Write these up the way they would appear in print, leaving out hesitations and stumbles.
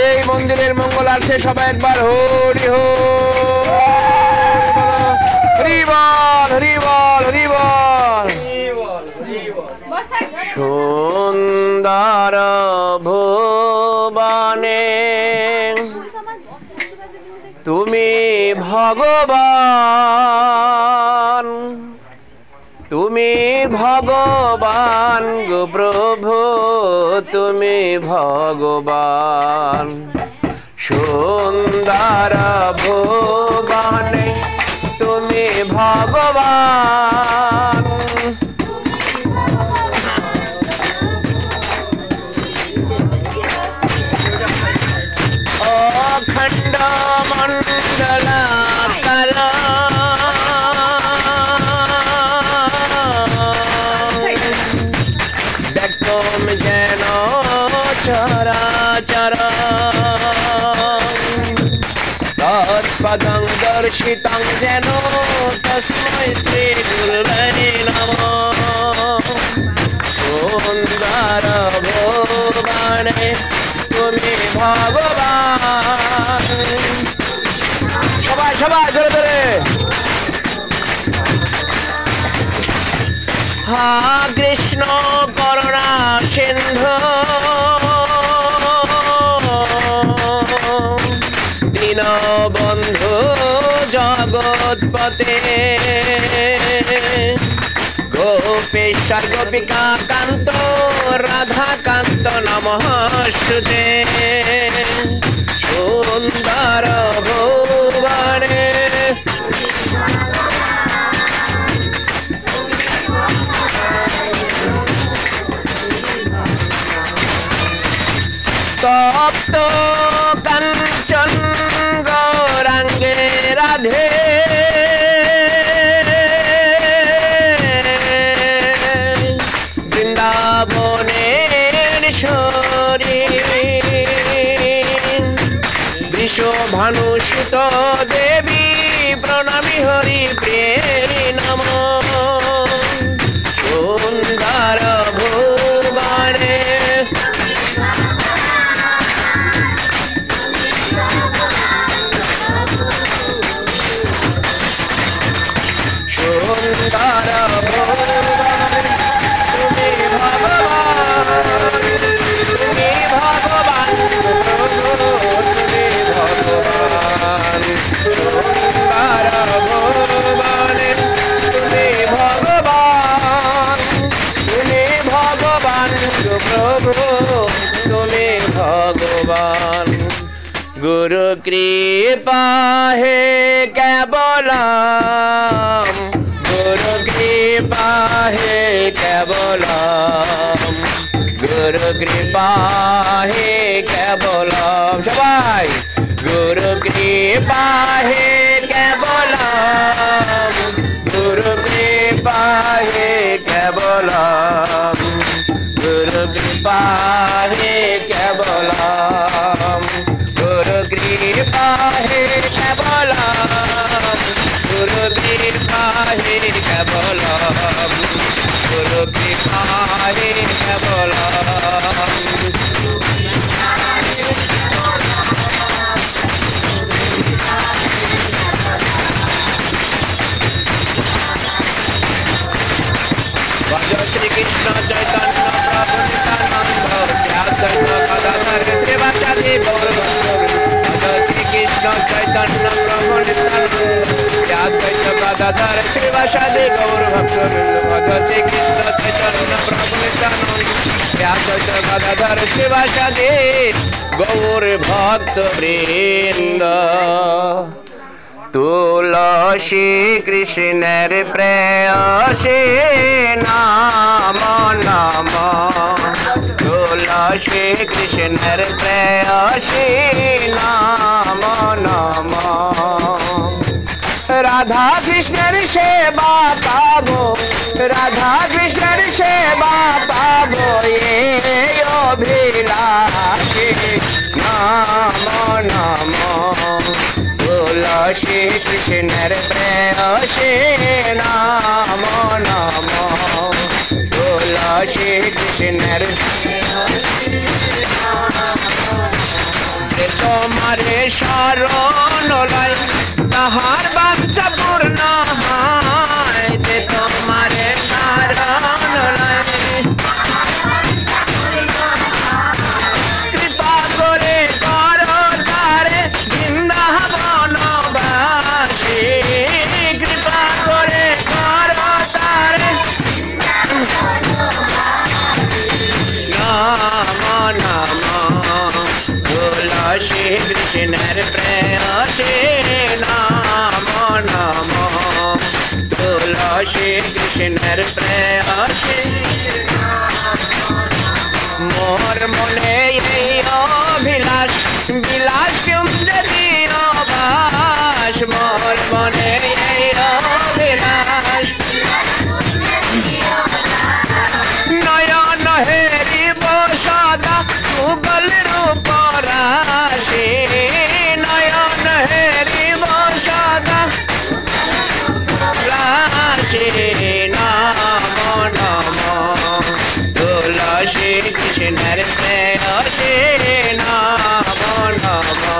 এই মন্দিরের মঙ্গলার্থে সবাই একবার হরি হরি বল হরি বল হরি বল। সুন্দর ভুবনে তুমি ভগবান, তুমি ভগবান গো প্রভু, তুমি ভগবান। সুন্দর ভুবনে তুমি ভগবান, অখণ্ড মণ্ডলাকার দেখম যেন চরাচর, তৎপদং দর্শিতং যেন তস্मै শ্রী গুরবে নমঃ। সুন্দর ভুবনে তুমি ভগবান। সবাই সবাই ধরে ধরে হা কৃষ্ণ করুণা সিন্ধু দীনবন্ধু জগৎপতে, গোপেশ্বর গোপিকা কান্ত রাধা কান্ত নমস্তুতে। সুন্দর ভুবনে তপ্ত কাঞ্চন গৌরাঙ্গে রাধে, বৃন্দাবনের ঈশ্বরী বৃষভানুসুত দেবী প্রণামী হরি প্রিয়ে নমঃ। সুন্দর ভুবনে সুন্দর ভুবনে তুমি ভগবান, তুমি ভগবান তুমি ভগবান। সুন্দর ভুবনে তুমি ভগবান, তুমি ভগবান প্রভু তুমি ভগবান। গুরু কৃপা হে কেবলম, গুরু কৃপা হে কেবলম, গুরু কৃপা হে কেবলম। সবাই গুরু কৃপা হে কেবলম, গুরু কৃপা হে কেবলম, গুরু কৃপা হে কেবলম, গুরু কৃপা হে কেবলম, গুরু কৃপা হে কেবলম, গুরু কৃপা হে কেবলম। ভজ শ্রীকৃষ্ণ চৈতন্য প্রভু নিত্যানন্দ, শ্রী অদ্বৈত গদাধর শ্রীবাসাদি গৌরভক্তবৃন্দ। ভজ শ্রীকৃষ্ণ চৈতন্য প্রভু নিত্যানন্দ, শ্রী অদ্বৈত গদাধর শ্রীবাসাদি গৌরভক্তবৃন্দ। ভজ শ্রীকৃষ্ণ চৈতন্য প্রভু নিত্যানন্দ, শ্রী অদ্বৈত গদাধর শ্রীবাসাদি গৌরভক্তবৃন্দ। তুলসী কৃষ্ণের প্রেয়সী নাম নাম, তুলসী কৃষ্ণের প্রেয়সী নাম নাম। রাধা কৃষ্ণের সেবা পাবো, রাধা কৃষ্ণের সেবা পাবো, এই অভিলাষী নাম নাম। তুলসী কৃষ্ণের প্রেয়সী নাম নাম, তুলসী কৃষ্ণের তোমারে শরণ লয় তাহার বাঞ্ছা পূর্ণ হয় যে তোমারে শরণ লয় কৃপা করে করো তারে বৃন্দাবনবাসী কৃপা করে করো তারে নমো নমো তুলসী কৃষ্ণের প্রেয়সী নমো নমো তুলসী কৃষ্ণের প্রেয়সী মোর মনে এই অভিলাষ বিলাস কুঞ্জে দিও বাস মোর মনে এই অভিলাষ নয়ন হেরিব সদা যুগল রূপ রাশি নয়ন হেরিব সদা রাশি নমো নমো তুলসী কৃষ্ণের প্রেয়সী নমো নমো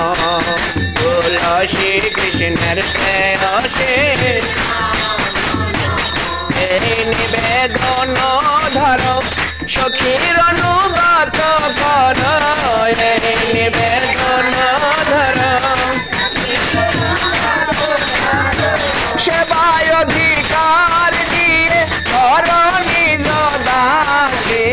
তুলসী কৃষ্ণের প্রেয়সী এই নিবেদন ধর সখীর অনুগত কর এই নিবেদন ধর সেবায় অধিকার দিয়ে কর নিজ দাসী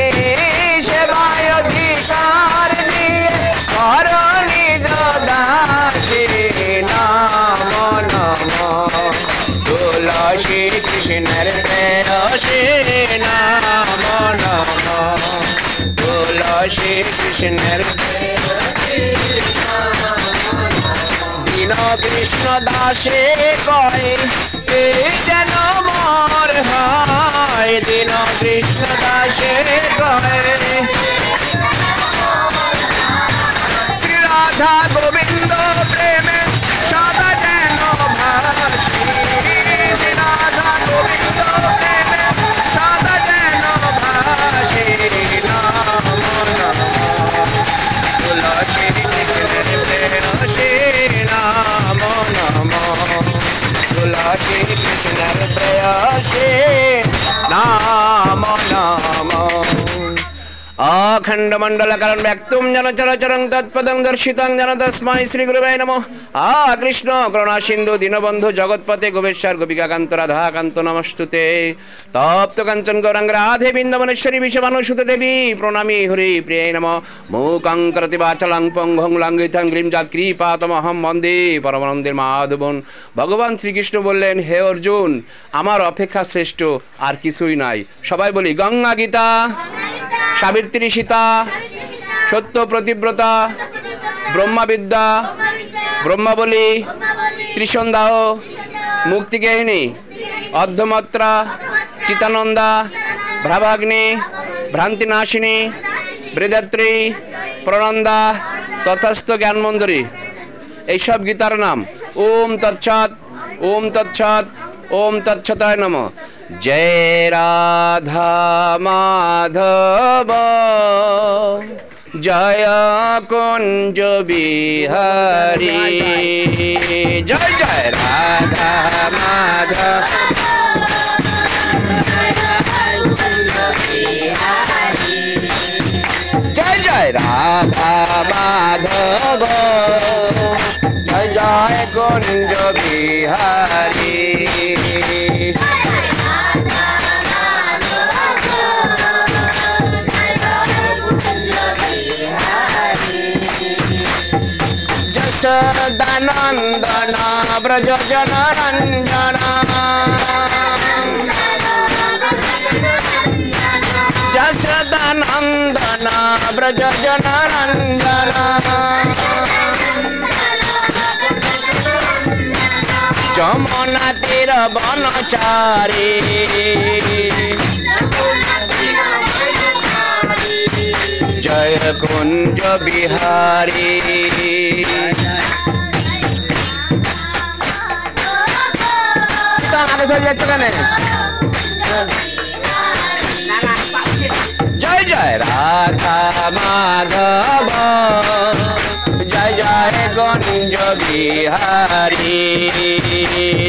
সেবায় অধিকার দিয়ে কর নিজ দাসী নমো নমো তুলসী কৃষ্ণের প্রেয়সী নমো নমো তুলসী কৃষ্ণের দীন কৃষ্ণ দাসে কয় এই যেন মোর হয় দীন কৃষ্ণ দাসে কয় শ্রী রাধা গোবিন্দ প্রেমে সদা যেন ভাসি শ্রী রাধা গোবিন্দ প্রেমে সদা যেন ভাসি নমো নমো তুলসী কৃষ্ণের প্রেয়সী নমো নমো তুলসী কৃষ্ণের প্রেয়সী নমো নমো अखंड मंडल कारण व्यक्तुम जन चरचरं तत्पदं दर्शितं जन तस्मै श्री गुरुवे नमः आ कृष्ण करुणा सिंधु दीनबंधु जगतपते गोपेश्वर गोपिका कांत राधा कांत नमस्तुते तप्त कांचन गौरांग राधे बिंदवनेश्वरी विषभानुसुते देवी प्रणामी हरि प्रिय नमः मूकं करति वाचालं पंगुं लंघितं ग्रीमजात कृपातमहं वन्दे परमानंदेर माधवन भगवान श्रीकृष्ण बोलें हे अर्जुन आमार अपेक्षा श्रेष्ठ आर किछुई नाई सबाई बोली गंगा गीता सावित्री सीता सत्य प्रतिव्रता ब्रह्मविद्या ब्रह्मबली त्रिसंध्याह मुक्तिगेहिनी अर्धमात्रा चितानंदा भ्राभाग्नि भ्रांतिनाशिनी वेदात्री प्रनंदा तथास्थ ज्ञानमंजरी এই সব গীতার নাম। ओम तत्सत ओम तत्सत ओम तत्सताय नमः। जय राधा माधव जय कुंज बिहारी जय जय राधा माधव जय जय राधा माधव जय जय कुंज बिहारी जसोदानंदना ब्रज जनरंजना जसोदानंदना ब्रज जनरंजना जमुना तीर बनचारी जय कुंज बिहारी जय जय राधा माधव जय जय কুঞ্জ বিহারী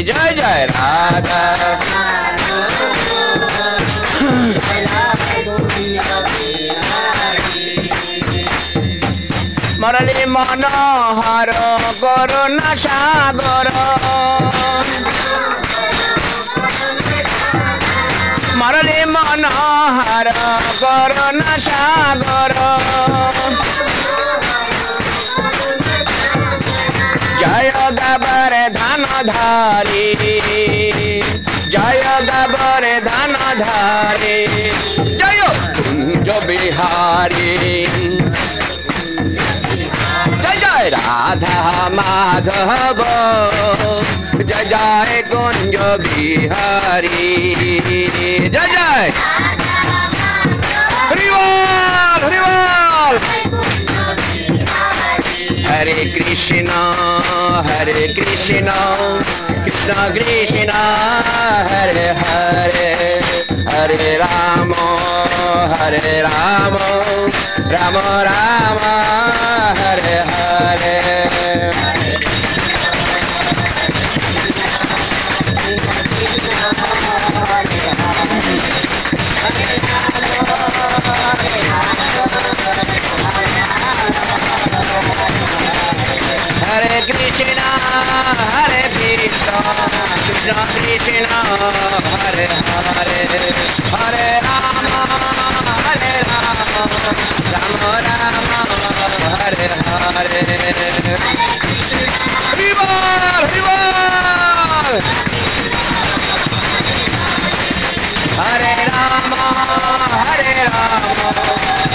জয় জয় রাধা মরলি মনোহর করুণা সাগর মরলি মনোহর করুণা সাগর জয় গাবর ধান ধারি জয় গাবর ধান ধারি জয় কুঞ্জ বিহারী জয় জয় রাধা মাধব জয় জয় কুঞ্জ বিহারী জয় জয় হরি বল হরি বল হরে Krishna Krishna Krishna Hare Hare Hare Ram Ram Ram Hare Hare Hare Krishna, Hare Krishna, Krishna Krishna, Hare Hare, Hare Rama, Hare Rama, Rama Rama, Hare Hare. Hare Bol, Hare Bol. Hare Rama, Hare Rama,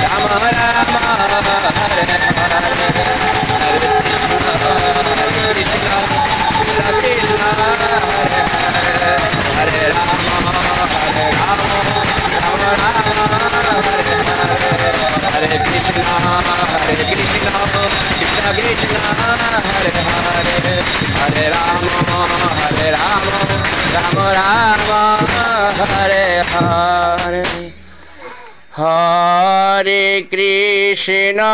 Rama Rama, Hare Hare. Krishna, Krishna, Hare Rama, Hare Rama, Rama Rama, Hare Hare. Hare Krishna, Krishna, Krishna, Hare Hare. Hare Rama, Rama Rama, Hare Hare. Hare Krishna,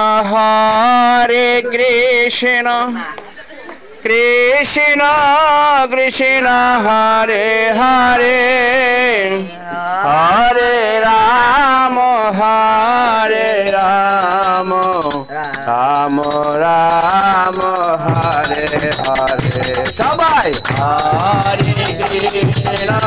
Krishna Krishna, Hare Hare, Hare Rama, Rama Rama, Hare Hare. Sabai Hare Krishna.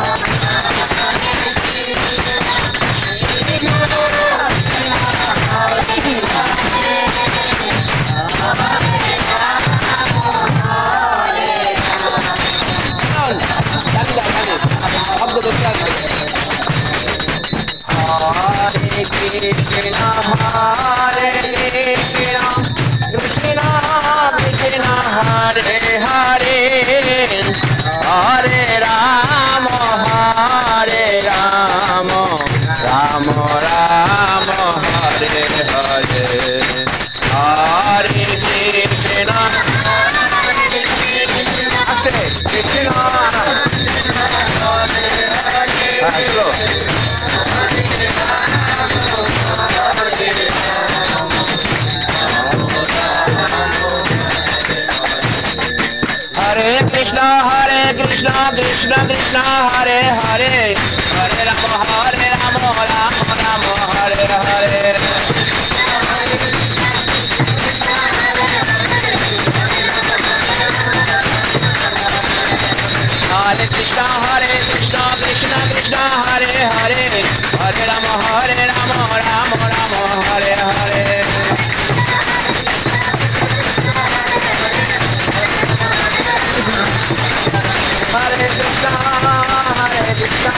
Hare Krishna, Krishna Krishna, Hare Hare, Hare Rama, Rama Rama, Hare Hare. Hare Krishna, Krishna. Hare Krishna, Krishna Krishna, Hare Hare, Hare Rama, Rama Rama, Hare Hare. Hare Krishna, Krishna Krishna, Hare Hare, Hare Rama, Rama Rama, Hare Hare. Hare Krishna, Krishna Krishna.